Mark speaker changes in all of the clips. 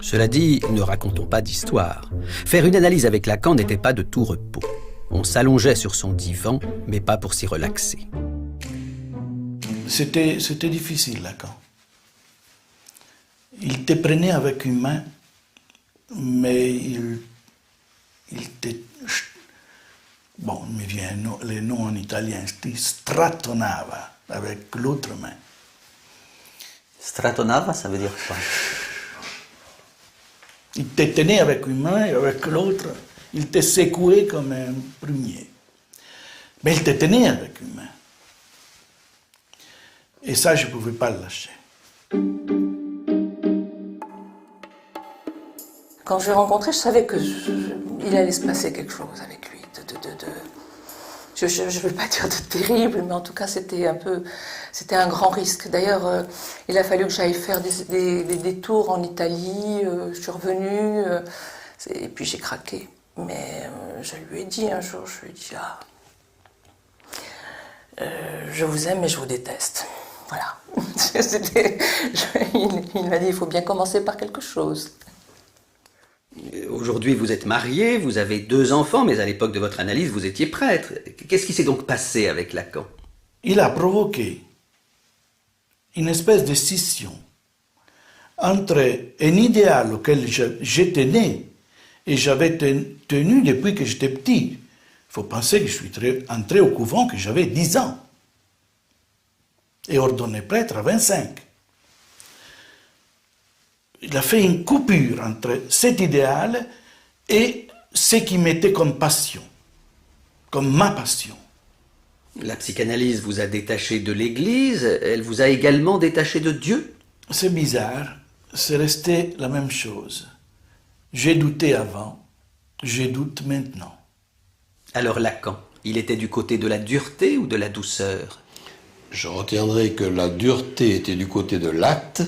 Speaker 1: Cela dit, ne racontons pas d'histoire. Faire une analyse avec Lacan n'était pas de tout repos. On s'allongeait sur son divan, mais pas pour s'y relaxer.
Speaker 2: C'était difficile, Lacan. Il te prenait avec une main, mais il te... Bon, il me vient le nom en italien, il stratonava avec l'autre main.
Speaker 3: Stratonava, ça veut dire quoi?
Speaker 2: Il te tenait avec une main et avec l'autre, il te secouait comme un prumier. Mais il te tenait avec une main. Et ça, je ne pouvais pas le lâcher.
Speaker 4: Quand je l'ai rencontré, je savais qu'il allait se passer quelque chose avec lui. Je ne veux pas dire de terrible, mais en tout cas, c'était un grand risque. D'ailleurs, il a fallu que j'aille faire des tours en Italie. Je suis revenue, et puis j'ai craqué. Mais je lui ai dit un jour, je lui ai dit, je vous aime, mais je vous déteste. Voilà. Il m'a dit, il faut bien commencer par quelque chose.
Speaker 1: Aujourd'hui, vous êtes marié, vous avez 2 enfants, mais à l'époque de votre analyse, vous étiez prêtre. Qu'est-ce qui s'est donc passé avec Lacan?
Speaker 2: Il a provoqué une espèce de scission entre un idéal auquel j'étais né et j'avais tenu depuis que j'étais petit. Il faut penser que je suis entré au couvent que j'avais 10 ans et ordonné prêtre à 25. Il a fait une coupure entre cet idéal et ce qui m'était comme passion, comme ma passion.
Speaker 1: La psychanalyse vous a détaché de l'Église, elle vous a également détaché de Dieu?
Speaker 2: C'est bizarre, c'est resté la même chose. J'ai douté avant, je doute maintenant.
Speaker 1: Alors Lacan, il était du côté de la dureté ou de la douceur?
Speaker 5: Je retiendrai que la dureté était du côté de l'acte,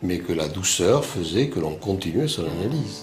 Speaker 5: mais que la douceur faisait que l'on continuait son analyse.